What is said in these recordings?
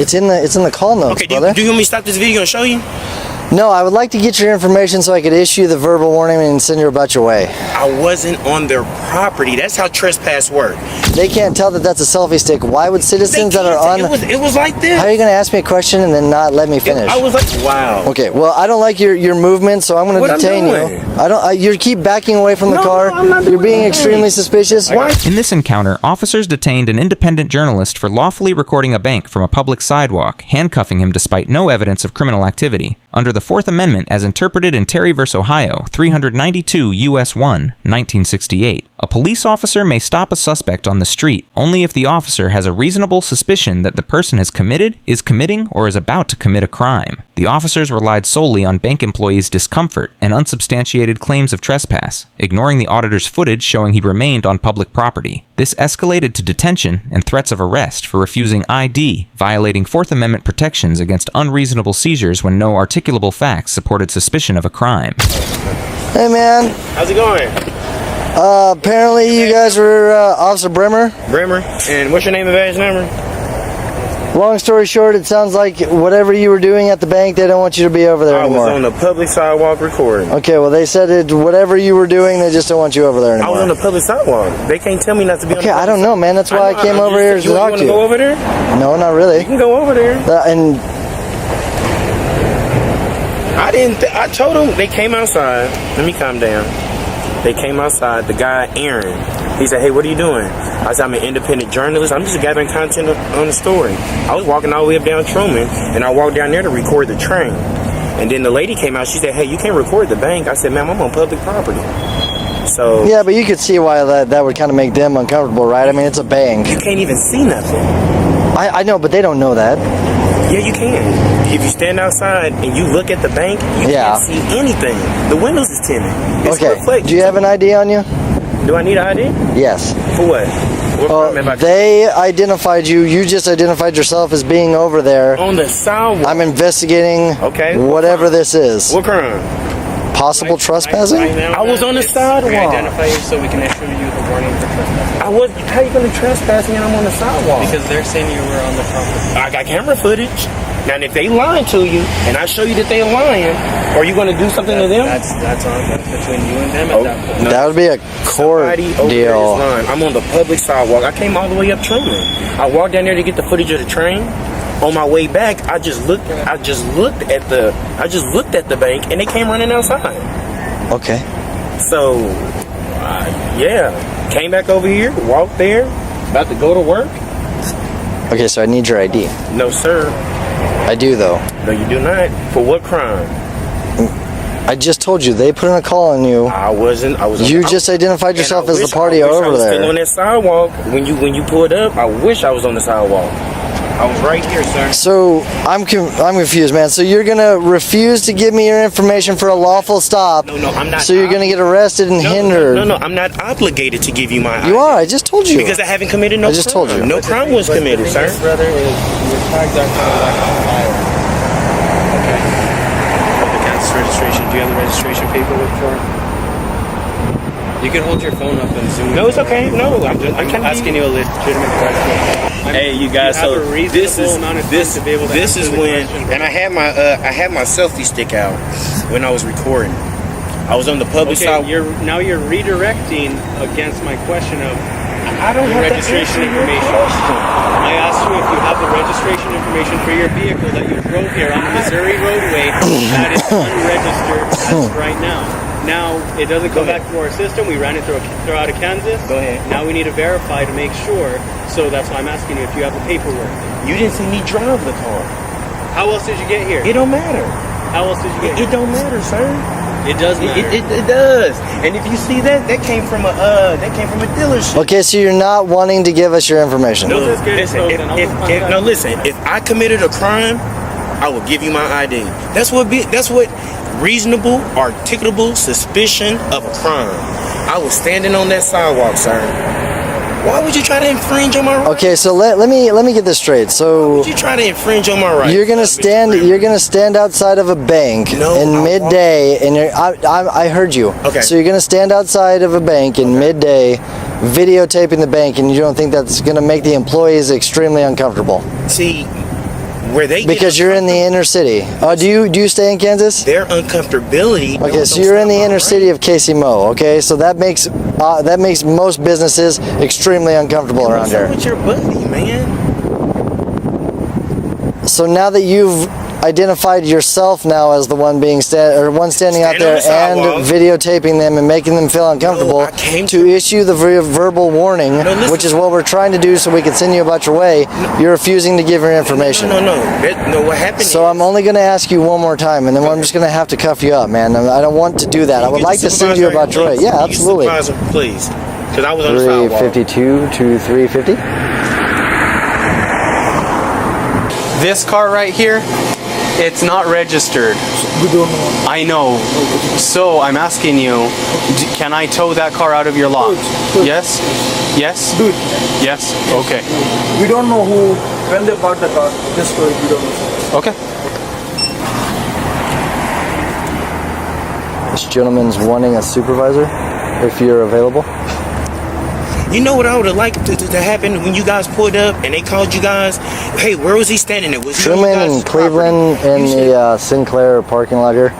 It's in the call notes, Okay, brother. do you want me to stop this video and show you? No, I would like to get your information so I could issue the verbal warning and send you about your way. I wasn't on their property. That's how trespass works. They can't tell that that's a selfie stick. Why would citizens that are on... It was like this. How are you going to ask me a question and then not let me finish? I was like, wow. Okay, well, I don't like your movement, so I'm going to detain you. You keep backing away from the car. You're being extremely suspicious. Why? In this encounter, officers detained an independent journalist for lawfully recording a bank from a public sidewalk, handcuffing him despite no evidence of criminal activity. Under the Fourth Amendment as interpreted in Terry v. Ohio, 392 U.S. 1, 1968, a police officer may stop a suspect on the street only if the officer has a reasonable suspicion that the person has committed, is committing, or is about to commit a crime. The officers relied solely on bank employees' discomfort and unsubstantiated claims of trespass, ignoring the auditor's footage showing he remained on public property. This escalated to detention and threats of arrest for refusing ID, violating Fourth Amendment protections against unreasonable seizures when no articulable facts supported suspicion of a crime. Hey, man. How's it going? Apparently you guys were Officer Bremer. And what's your name and badge number? Long story short, it sounds like whatever you were doing at the bank, they don't want you to be over there anymore. I was on the public sidewalk recording. Okay, well, they said whatever you were doing, they just don't want you over there anymore. I was on the public sidewalk. They can't tell me not to be on the public I don't know, man. That's why I came over here to talk to you. You want to go over there? No, not really. You can go over there. And I told them, they came outside. Let me calm down. They came outside. The guy, Aaron, he said, hey, what are you doing? I said, I'm an independent journalist. I'm just gathering content on the story. I was walking all the way up down Truman, and I walked down there to record the train. And then the lady came out. She said, hey, you can't record the bank. I said, ma'am, I'm on public property. So yeah, but you could see why that would kind of make them uncomfortable, right? I mean, it's a bank. You can't even see nothing. I know, but they don't know that. Yeah, you can. If you stand outside and you look at the bank, you can't see anything. The windows is tinted. It's reflective. Do you have an ID on you? Do I need an ID? Yes. For what? They identified you. You just identified yourself as being over there. On the sidewalk. I'm investigating whatever this is. What crime? Possible trespassing? I was on the sidewalk. Identify you so we can issue you the warning for trespassing. How you going to trespass me and I'm on the sidewalk? Because they're saying you were on the property. I got camera footage. Now, if they lying to you, and I show you that they're lying, are you going to do something to them? That's between you and them at that point. No. That would be a court deal. I'm on the public sidewalk. I came all the way up Truman. I walked down there to get the footage of the train. On my way back, I just looked at the bank, and they came running outside. Okay. So, yeah, came back over here, walked there, about to go to work. Okay, so I need your ID. No, sir. I do, though. No, you do not. For what crime? I just told you they put in a call on you. I wasn't. You just identified yourself as the party over there. I was still on that sidewalk when you pulled up. I wish I was on the sidewalk. I was right here, sir. So I'm confused, man. So you're gonna refuse to give me your information for a lawful stop? No, I'm not. So you're gonna get arrested and hindered? No, I'm not obligated to give you my ID. You are. I just told you. Because I haven't committed no crime. I just told you. No crime was committed, sir. Brother, your tags are on fire. Okay. Public access registration. Do you have the registration paperwork for it? You can hold your phone up and zoom. No, it's okay. No, I'm asking you a legitimate question. Hey, you guys. So this is when, and I had my selfie stick out when I was recording. I was on the public side. You're redirecting against my question of I don't have registration information. I asked you if you have the registration information for your vehicle that you drove here on the Missouri roadway that is unregistered as right now. Now, it doesn't come back through our system. We ran it through out of Kansas. Go ahead. Now we need to verify to make sure. So that's why I'm asking you if you have the paperwork. You didn't see me drive the car. How else did you get here? It don't matter. How else did you get here? It don't matter, sir. It does matter. It does. And if you see that came from a dealership. Okay, so you're not wanting to give us your information. No, listen, if I committed a crime, I will give you my ID. That's what reasonable, articulable suspicion of a crime. I was standing on that sidewalk, sir. Why would you try to infringe on my rights? Okay, so let me get this straight. So why would you try to infringe on my rights? You're gonna stand outside of a bank in midday, and I heard you. Okay. So you're gonna stand outside of a bank in midday, videotaping the bank, and you don't think that's gonna make the employees extremely uncomfortable? See, Where they Because you're in the inner city. Do you stay in Kansas? Their uncomfortability. Okay, so you're in the inner city of KCMO. Okay, so that makes most businesses extremely uncomfortable around here. What's your buddy, man? So now that you've identified yourself now as the one being standing out there and videotaping them and making them feel uncomfortable, to issue the verbal warning, which is what we're trying to do so we can send you about your way, you're refusing to give your information. No, what happened So I'm only going to ask you one more time, and then I'm just going to have to cuff you up, man. I don't want to do that. I would like to send you about your way. Yeah, absolutely. Supervisor, please. Because I was on the sidewalk. 352 to 350. This car right here, it's not registered. I know. So I'm asking you, can I tow that car out of your lot? Yes? Yes? Dude. Yes? Okay. We don't know when they bought the car. Just so we don't know. Okay. This gentleman's wanting a supervisor, if you're available. You know what I would have liked to happen when you guys pulled up and they called you guys? Hey, where was he standing at? Was he Truman and Cleveland in the Sinclair parking lot here.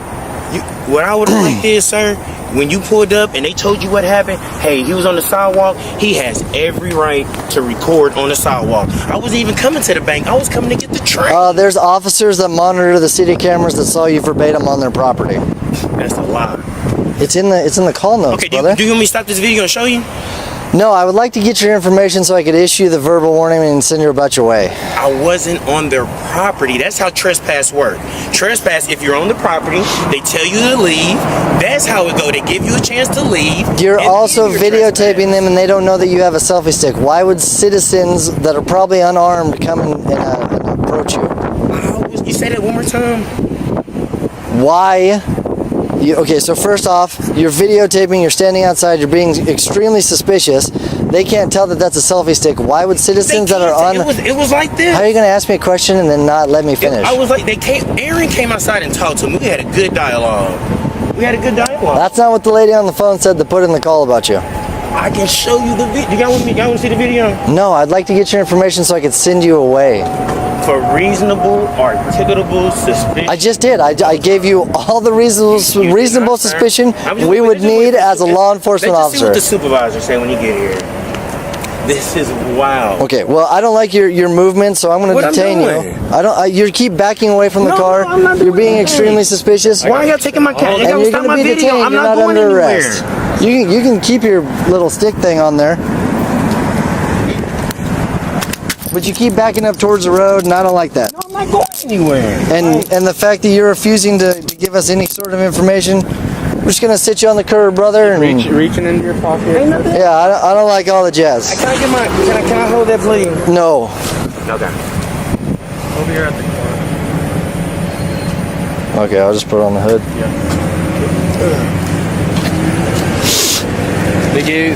What I would have liked is, sir, when you pulled up and they told you what happened, hey, he was on the sidewalk, he has every right to record on the sidewalk. I wasn't even coming to the bank. I was coming to get the train. There's officers that monitor the city cameras that saw you verbatim on their property. That's a lie. It's in the call notes, Okay, brother. do you want me to stop this video and show you? No, I would like to get your information so I could issue the verbal warning and send you about your way. I wasn't on their property. That's how trespass works. Trespass, if you're on the property, they tell you to leave. That's how it go. They give you a chance to leave. You're also videotaping them and they don't know that you have a selfie stick. Why would citizens that are probably unarmed come and approach you? You say that one more time? Why? Okay, so first off, you're videotaping, you're standing outside, you're being extremely suspicious. They can't tell that that's a selfie stick. Why would citizens that are on... It was like this. How are you going to ask me a question and then not let me finish? I was like, Aaron came outside and talked to me. We had a good dialogue. That's not what the lady on the phone said to put in the call about you. I can show you the video. You got with me? Y'all want to see the video? No, I'd like to get your information so I could send you away. For reasonable, articulable suspicion. I just did. I gave you all the reasonable suspicion we would need as a law enforcement officer. Let's see what the supervisor say when you get here. This is wild. Okay, well, I don't like your movement, so I'm going to detain you. You keep backing away from the car. You're being extremely suspicious. Why are y'all taking my camera? And you're going to be detained. You're not under arrest. You can keep your little stick thing on there. But you keep backing up towards the road, and I don't like that. No, I'm not going anywhere. And the fact that you're refusing to give us any sort of information, we're just gonna sit you on the curb, brother. And reaching into your pocket. Yeah, I don't like all the jazz. Can I get my? Can I hold that, please? No. Okay. Over here at the car. Okay, I'll just put it on the hood. Yeah.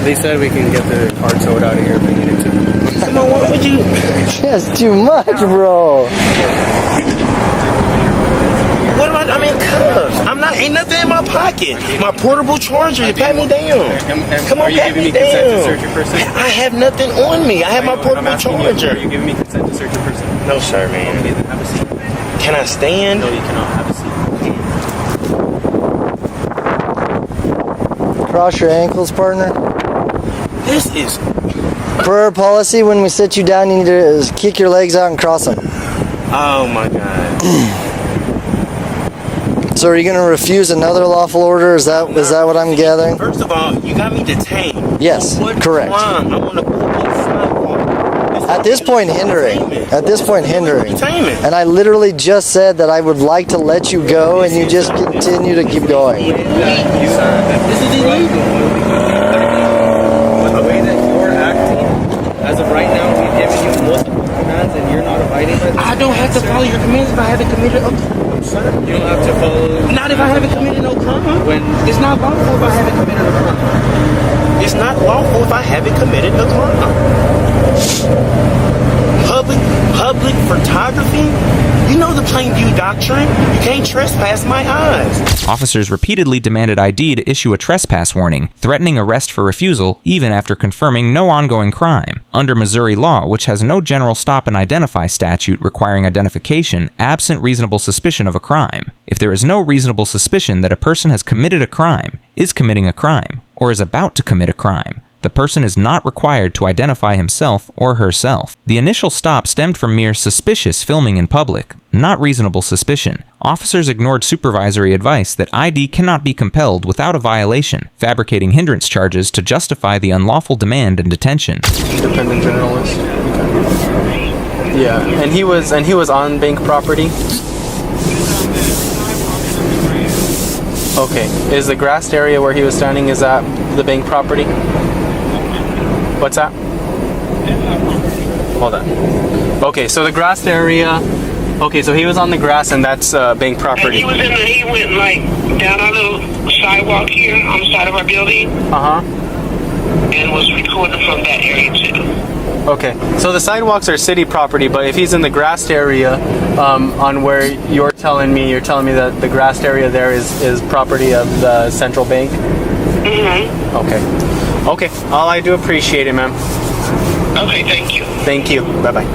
They said we can get the car towed out of here if we needed to. Come on, what would you? That's too much, bro. What am I? I'm in cuffs. Ain't nothing in my pocket. My portable charger. Pat me down. Come on, pat me down. Consent to search your person? I have nothing on me. I have my portable charger. Are you giving me consent to search your person? No, sir, man. Okay, then have a seat. Can I stand? No, you cannot. Have a seat. Cross your ankles, partner. This is. Per our policy, when we sit you down, you need to kick your legs out and cross them. Oh my God. So are you going to refuse another lawful order? Is that what I'm gathering? First of all, you got me detained. Yes, correct. I'm on the sidewalk. At this point, hindering. At this point, hindering. Detainment. And I literally just said that I would like to let you go, and you just continue to keep going. This is illegal. The way that you're acting, as of right now, we've given you multiple commands and you're not abiding by them. I don't have to follow your commands if I haven't committed a crime. You don't have to follow. Not if I haven't committed no crime. When it's not lawful if I haven't committed a crime. It's not lawful if I haven't committed a crime. public photography? You know the plain view doctrine. You can't trespass my eyes. Officers repeatedly demanded ID to issue a trespass warning, threatening arrest for refusal even after confirming no ongoing crime. Under Missouri law, which has no general stop and identify statute requiring identification absent reasonable suspicion of a crime, if there is no reasonable suspicion that a person has committed a crime, is committing a crime, or is about to commit a crime, the person is not required to identify himself or herself. The initial stop stemmed from mere suspicious filming in public, not reasonable suspicion. Officers ignored supervisory advice that ID cannot be compelled without a violation, fabricating hindrance charges to justify the unlawful demand and detention. Independent journalist. Yeah, and he was on bank property. Okay, is the grassed area where he was standing, is that the bank property? What's that? Hold on. Okay, so the grassed area. Okay, so he was on the grass, and that's bank property. And he went like down our little sidewalk here on the side of our building. And was recorded from that area too. Okay, so the sidewalks are city property, but if he's in the grassed area, on where you're telling me that the grassed area there is property of the central bank. Okay, all I do appreciate it, ma'am. Okay, thank you. Thank you. Bye-bye.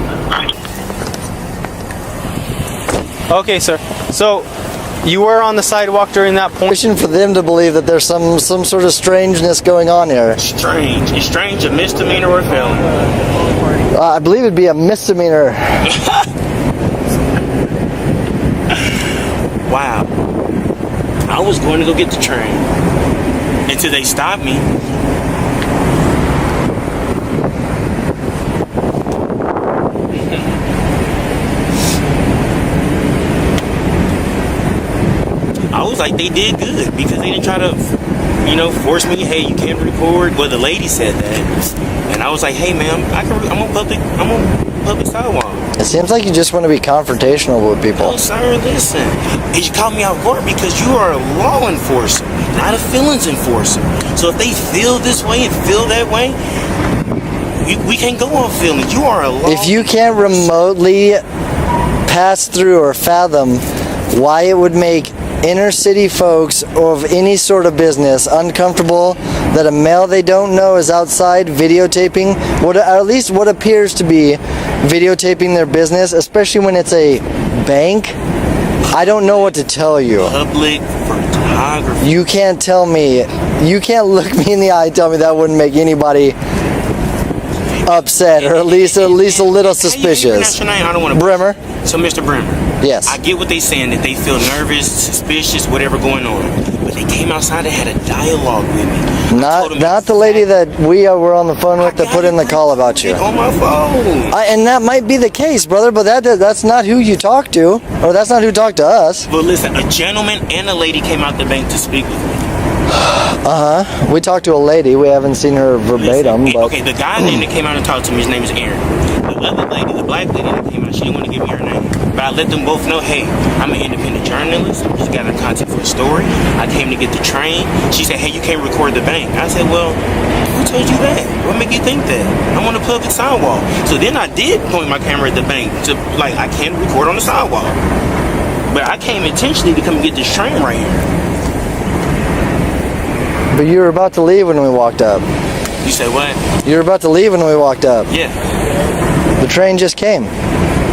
Okay, sir. So, you were on the sidewalk during that point? For them to believe that there's some sort of strangeness going on here. Strange. It's strange, a misdemeanor or a felony. I believe it'd be a misdemeanor. Wow. I was going to go get the train until they stopped me. I was like, they did good because they didn't try to, force me. Hey, you can't record. Well, the lady said that, and I was like, hey, ma'am, I'm on public sidewalk. It seems like you just want to be confrontational with people. No, sir, listen. You caught me off guard because you are a law enforcer, not a feelings enforcer. So if they feel this way and feel that way, we can't go on feelings. You are a law If you can't remotely pass through or fathom why it would make inner city folks of any sort of business uncomfortable that a male they don't know is outside videotaping, or at least what appears to be videotaping their business, especially when it's a bank, I don't know what to tell you. Public photography. You can't tell me, you can't look me in the eye and tell me that wouldn't make anybody upset, or at least a little suspicious. I don't want to. Bremer. So, Mr. Bremer. Yes. I get what they're saying, that they feel nervous, suspicious, whatever going on. But they came outside and had a dialogue with me. Not the lady that we were on the phone with that put in the call about you. On my phone. And that might be the case, brother, but that's not who you talked to, or that's not who talked to us. But listen, a gentleman and a lady came out the bank to speak with me. We talked to a lady. We haven't seen her verbatim. Listen, but okay, the guy name that came out and talked to me, his name is Aaron. The other lady, the black lady that came out, she didn't want to give me her name. But I let them both know, hey, I'm an independent journalist. I'm just gathering content for a story. I came to get the train. She said, hey, you can't record the bank. I said, well, who told you that? What made you think that? I'm on the public sidewalk. So then I did point my camera at the bank to, like, I can't record on the sidewalk. But I came intentionally to come get this train right here. But you were about to leave when we walked up. You said what? You were about to leave when we walked up. Yeah. The train just came.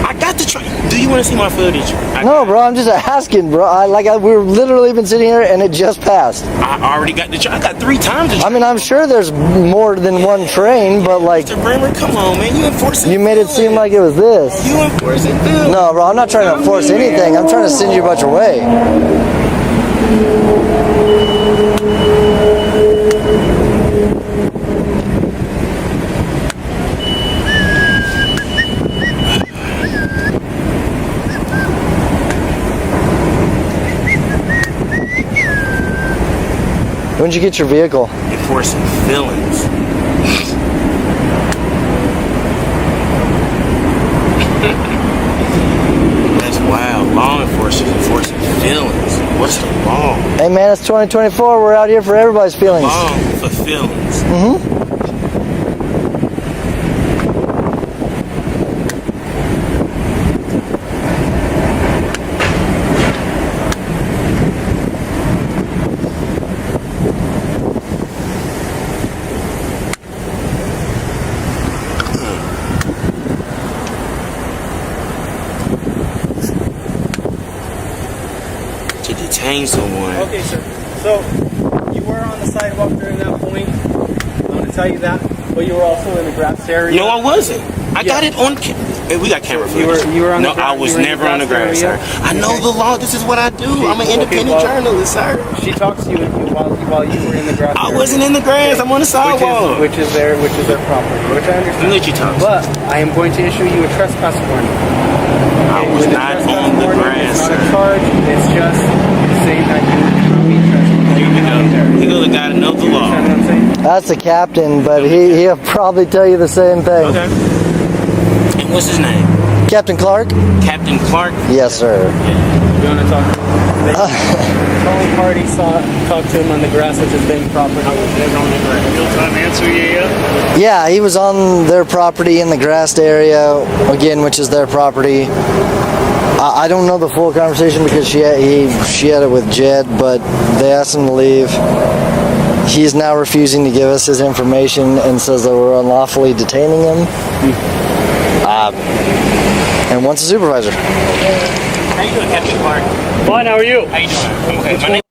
I got the train. Do you want to see my footage? No, bro, I'm just asking, bro. We've literally been sitting here and it just passed. I already got the train. I got 3 times the train. I mean, I'm sure there's more than one train, but like... Mr. Bremer, come on, man. You enforcing. You made it seem like it was this. You enforcing too. No, bro, I'm not trying to enforce anything. I'm trying to send you about your way. When'd you get your vehicle? Enforcing feelings. That's wild. Law enforcement enforcing feelings. What's the law? Hey man, it's 2024. We're out here for everybody's feelings. Law for feelings. detain someone. Okay, sir. So you were on the sidewalk during that point. I'm going to tell you that, but you were also in the grass area. No, I wasn't. I got it on. We got camera footage. You were on no, the I was never on the grass, sir. I know the law. This is what I do. I'm an independent journalist, sir. She talks to you while you were in the grass. I wasn't in the grass. I'm on the sidewalk. Which is their property. Which I understand. Let you talk. But I am going to issue you a trespass warning. I was not on the grass, It's not sir. a charge. It's just saying that you will be trespassing. You go the guy to know the law. Understand what I'm saying? That's the captain, but he'll probably tell you the same thing. Okay. And what's his name? Captain Clark? Captain Clark. Yes, sir. You want to talk to him? Calling party talk to him on the grass, which is bank property. Real-time answer, yeah. Yeah, he was on their property in the grassed area, again, which is their property. I don't know the full conversation because she had it with Jed, but they asked him to leave. He's now refusing to give us his information and says that we're unlawfully detaining him. And wants a supervisor. How you doing, Captain Clark? Fine, how are you? How you doing? Okay, my name.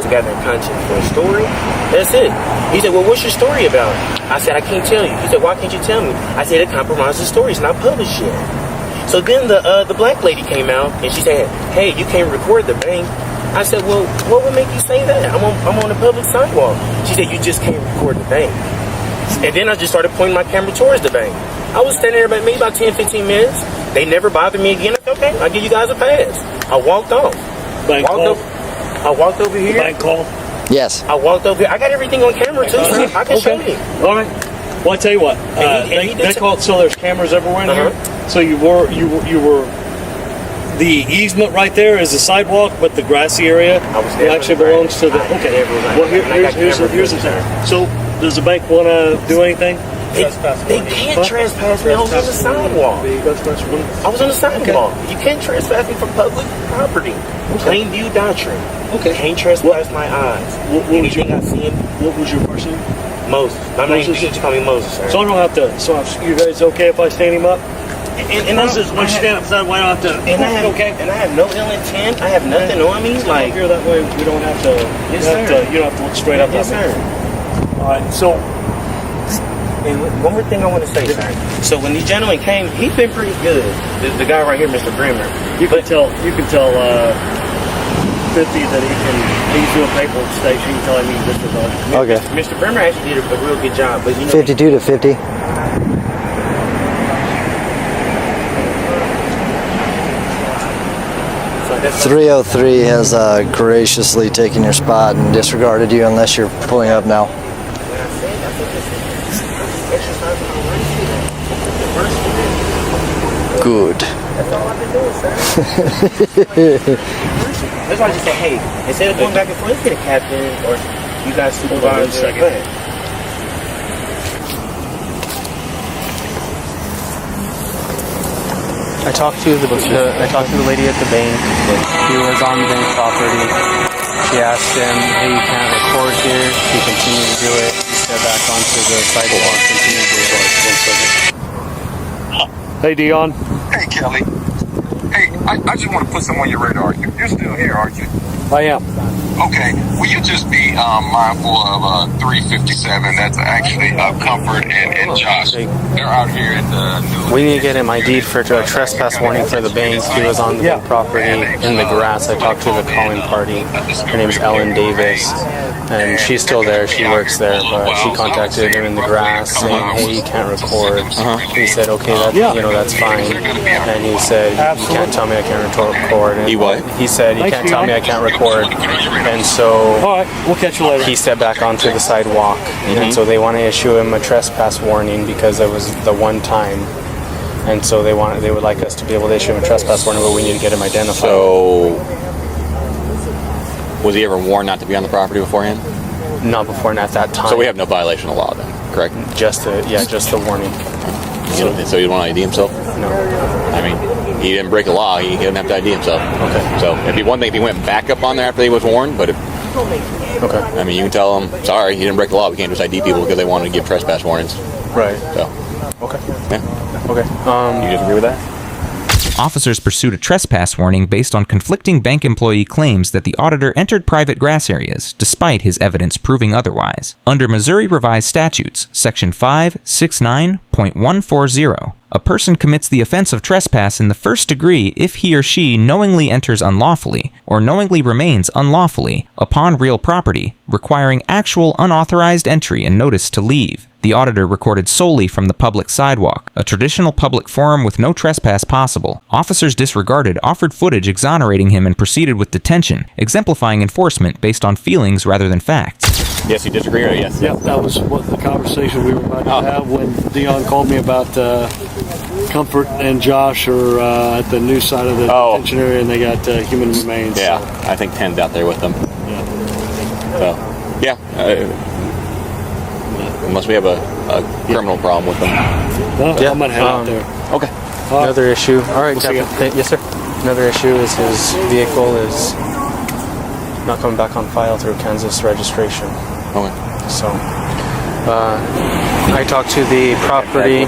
Together in content for a story. That's it. He said, well, what's your story about? I said, I can't tell you. He said, why can't you tell me? I said, it compromises the story. It's not published yet. So then the black lady came out and she said, hey, you can't record the bank. I said, well, what would make you say that? I'm on the public sidewalk. She said, you just can't record the bank. And then I just started pointing my camera towards the bank. I was standing there maybe about 10, 15 minutes. They never bothered me again. I said, okay, I'll give you guys a pass. I walked off. I walked over here. Bank call. Yes. I walked over here. I got everything on camera too. So I can show you. All right. Well, I tell you what. They call it so there's cameras everywhere in here. So you were the easement right there is the sidewalk, but the grassy area actually belongs to the. Okay. Well, here's the thing. So does the bank want to do anything? They can't trespass me. I was on the sidewalk. I was on the sidewalk. You can't trespass me from public property. Plain view doctrine. Okay. Can't trespass my eyes. Anything I see him. What was your first name? Moses. My name. You can just call me Moses, sir. So I don't have to. So you guys okay if I stand him up? And Once you stand upside, why don't I have to? And I have no ill intent. I have nothing on me. Like here that way, we don't have to. Yes, sir. You don't have to look straight up. Yes, at me. sir. All right. So. And one more thing I want to say, sir. So when these gentlemen came, he's been pretty good. The guy right here, Mr. Bremer. You can tell 50 that he's doing paperwork station. You can tell him he's disregarded. Okay. Mr. Bremer actually did a real good job, but you know, 52 to 50. that's 303 has graciously taken your spot and disregarded you unless you're pulling up now. Good. That's all I've been doing, sir. That's why I just say, hey, instead of going back and forth, let's get a captain or you guys supervisor. Go ahead. I talked to the lady at the bank. He was on the bank property. She asked him, hey, you can't record here. He continued to do it. He stepped back onto the sidewalk. Continued to do it. 1 second. Hey, Dion. Hey, Kelly. Hey, I just want to put something on your radar. You're still here, aren't you? I am. Okay. Will you just be mindful of 357? That's actually Comfort and Josh. They're out here at the new. We need to get him ID'd for a trespass warning for the bank. He was on the bank property in the grass. I talked to the calling party. Her name's Ellen Davis, and she's still there. She works there, but she contacted him in the grass saying, "Hey, you can't record." He said, "Okay, that's fine." And he said, "You can't tell me I can't record." And he said, "You can't tell me I can't record." And so, all right, we'll catch you later. He stepped back onto the sidewalk, and so they want to issue him a trespass warning because it was the one time, and so they would like us to be able to issue him a trespass warning, but we need to get him identified. So, was he ever warned not to be on the property beforehand? Not before and at that time. So we have no violation of law then, correct? Just the warning. So he didn't want to ID himself? No. I mean, he didn't break a law. He didn't have to ID himself. Okay. So it'd be one thing if he went back up on there after he was warned, but okay. I mean, you can tell him, sorry, he didn't break the law. We can't just ID people because they wanted to give trespass warnings. Right. So. Okay. Yeah. Okay. You disagree with that? Officers pursued a trespass warning based on conflicting bank employee claims that the auditor entered private grass areas, despite his evidence proving otherwise. Under Missouri Revised Statutes, Section 569.140, a person commits the offense of trespass in the first degree if he or she knowingly enters unlawfully, or knowingly remains unlawfully, upon real property, requiring actual unauthorized entry and notice to leave. The auditor recorded solely from the public sidewalk, a traditional public forum with no trespass possible. Officers disregarded offered footage exonerating him and proceeded with detention, exemplifying enforcement based on feelings rather than facts. Yes, you disagree, or yes? Yep, that was what the conversation we were about to have when Dion called me about Comfort and Josh are at the new side of the detention area, and they got human remains. Yeah, so. I think 10's out there with them. Yeah. So, yeah. Unless we have a criminal problem with them. No, I'm going to head out there. Okay. Another issue. All right, We'll yes, sir. Another issue is his vehicle is not coming back on file through Kansas registration. Okay. So, I talked to the property.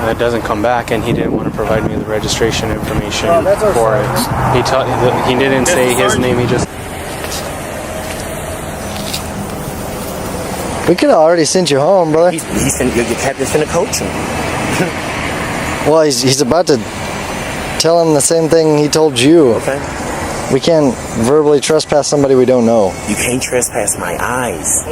It doesn't come back, and he didn't want to provide me the registration information for it. He didn't say his name. He just. We could have already sent you home, brother. Your captain's finna coach him. Well, he's about to tell him the same thing he told you. Okay. We can't verbally trespass somebody we don't know. You can't trespass my eyes.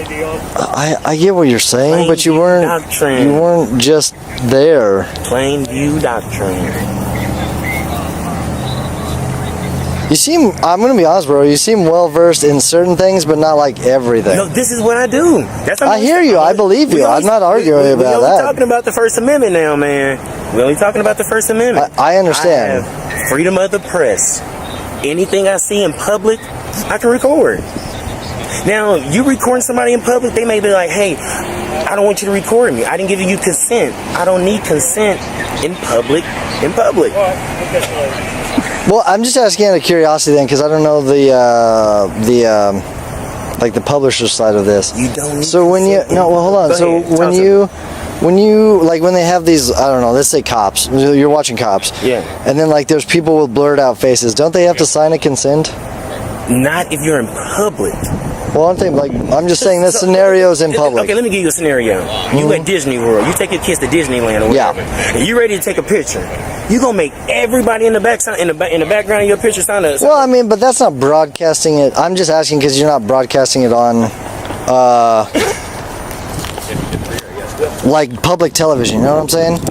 I get what you're saying, Plain but you view weren't doctrine. you weren't just there. Plain view doctrine. You seem, I'm gonna be honest, bro, you seem well versed in certain things, but not like everything. No, this is what I do. I hear you, I believe you. I'm not arguing about that. We're talking about the First Amendment now, man. We're only talking about the First Amendment. I understand. I have freedom of the press. Anything I see in public, I can record. Now, you recording somebody in public, they may be like, hey, I don't want you to record me. I didn't give you consent. I don't need consent in public. Well, I'm just asking out of curiosity then, because I don't know the publisher side of this. You don't need so when you, no, well, hold on. So when you, like when they have these, I don't know, let's say cops, you're watching Cops. Yeah. And then like there's people with blurred out faces. Don't they have to sign a consent? Not if you're in public. Well, I'm just saying this scenario's in public. Okay, let me give you a scenario. You at Disney World. You take your kids to Disneyland or whatever. Yeah. And you ready to take a picture. You gonna make everybody in the background of your picture sign a. Well, I mean, but that's not broadcasting it. I'm just asking because you're not broadcasting it on, like public television. You know what I'm saying?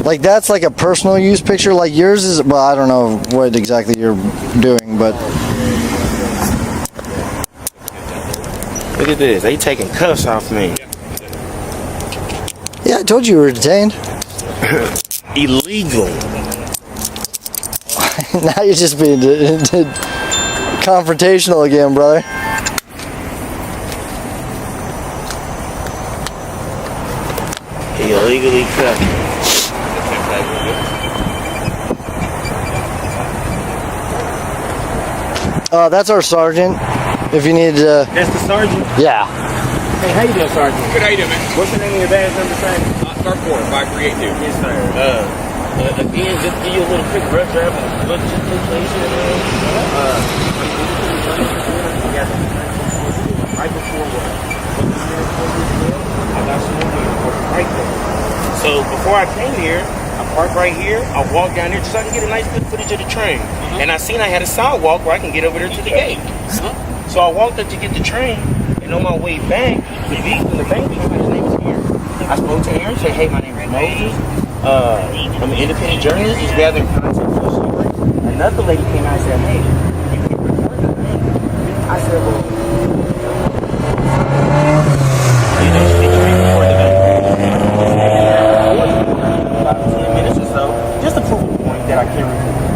Like that's like a personal use picture. Like yours is. Well, I don't know what exactly you're doing, but. Look at this. They taking cuffs off me. Yeah, I told you were detained. Illegal. Now you're just being confrontational again, brother. Illegally cuffed. That's our sergeant. If you need to. That's the sergeant? Yeah. Hey, how you doing, sergeant? Good, how you doing, man? What's the name of your badge number, sir? Star 4, 5382. Yes, sir. Again, just give you a little quick rough draft on what just took place here, man. Right before what? I got some more right there. So before I came here, I parked right here. I walked down there just so I can get a nice good footage of the train. And I seen I had a sidewalk where I can get over there to the gate. So I walked up to get the train, and on my way back, the vehicle in the bank, his name is Aaron. I spoke to Aaron, said, hey, my name is Moses. I'm an independent journalist, just gathering content for the story. Another lady came out and said, hey, you can record the thing. I said, well, you know, she can record the thing. About 10 minutes or so, just to prove a point that I can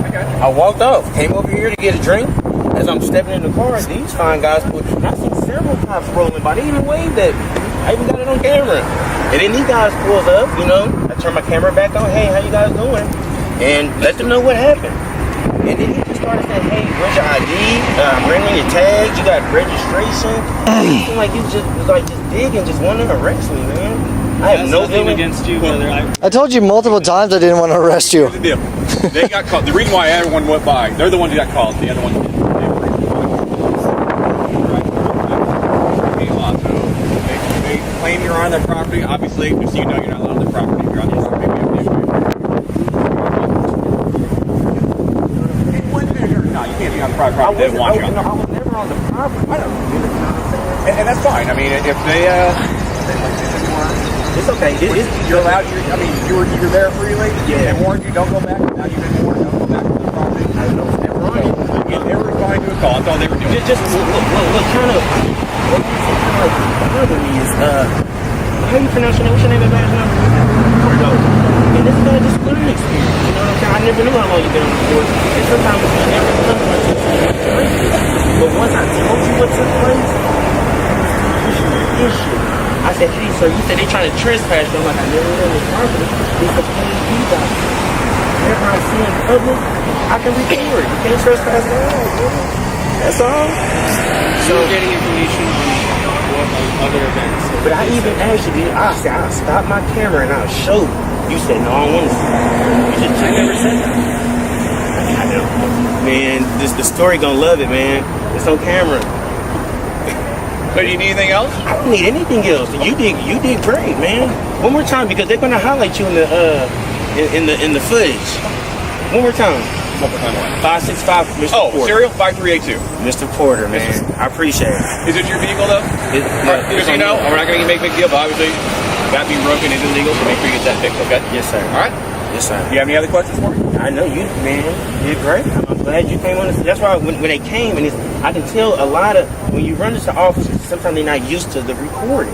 record. I walked off, came over here to get a drink. As I'm stepping in the car, these fine guys and I see several cops rolling by. They even waved at me. I even got it on camera. And then these guys pulled up, you know. I turned my camera back on. Hey, how you guys doing? And let them know what happened. And then he just started saying, hey, where's your ID? Bring in your tags. You got registration. It seemed like he was just big and just wanted to arrest me, man. I have no nothing feeling against you, brother. I told you multiple times I didn't want to arrest you. Here's the deal. They got called. The reason why everyone went by, they're the ones who got called. The other ones didn't. They claim you're on their property. Obviously, just so you know, you're not on their property. You're on their property. No, you can't be on private property. They want you on there. I was never on the property. I know. And that's fine. I mean, if they It's okay. you're allowed. You were there freely. Yeah. They warned you. Don't go back. Now you've been warned. Don't go back to the property. I don't know. Never mind. They were responding to a call. That's all they were doing. Just look, kind of. What bothering me is how you pronounce your name? What's your name, badge number? Cardo. And this is a disciplinary experience. You know what I'm saying? I never knew how long you've been on the force. And sometimes it's never something like this. But once I told you what took place, issue. I said, hey, sir, you said they trying to trespass you. I'm like, I never knew this property. These are you guys. Whenever I see in public, I can record. You can't trespass at all, brother. That's all. So you're getting information on other events. But I even asked you, I said, I'll stop my camera and I'll show you. You said, no, I don't want to see it. You never said that. I know. Man, the story gonna love it, man. It's on camera. So do you need anything else? I don't need anything else. You did great, man. One more time, because they're gonna highlight you in the footage. One more time. 565, Mr. Oh, Porter. serial 5382. Mr. Porter, man. I appreciate it. Is it your vehicle though? Just so you know, we're not going to make a big deal, but obviously that being broken is illegal, so make sure you get that fixed, okay? Yes, sir. All right? Yes, sir. Do you have any other questions for me? I know you, man. You did great. I'm glad you came on this. That's why when they came, and I can tell a lot of, when you run into officers, sometimes they're not used to the recording.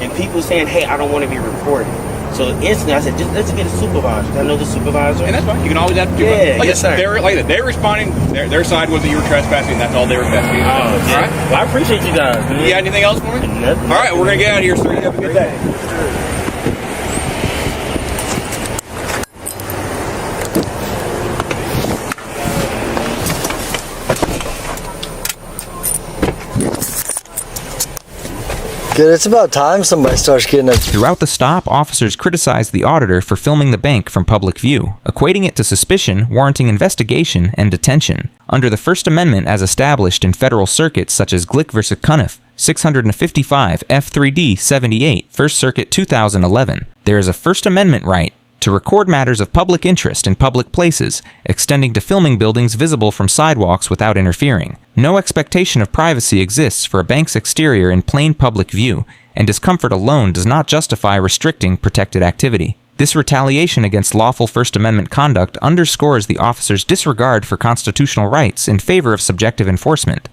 And people saying, hey, I don't want to be recorded. So instantly, I said, just let's get a supervisor. I know the supervisor. And that's fine. You can always have to do Yeah, like yes, sir. They're responding. Their side was that you were trespassing. That's all they were investigating. Oh, All yeah. right. Well, I appreciate you guys, man. You got anything else for me? Nothing. All right, we're going to get out of here, sir. You have a good day. Good, it's about time somebody starts getting it. Throughout the stop, officers criticized the auditor for filming the bank from public view, equating it to suspicion, warranting investigation and detention. Under the First Amendment as established in federal circuits such as Glick v. Cuniff, 655 F3D 78, First Circuit 2011, there is a First Amendment right to record matters of public interest in public places, extending to filming buildings visible from sidewalks without interfering. No expectation of privacy exists for a bank's exterior in plain public view, and discomfort alone does not justify restricting protected activity. This retaliation against lawful First Amendment conduct underscores the officer's disregard for constitutional rights in favor of subjective enforcement.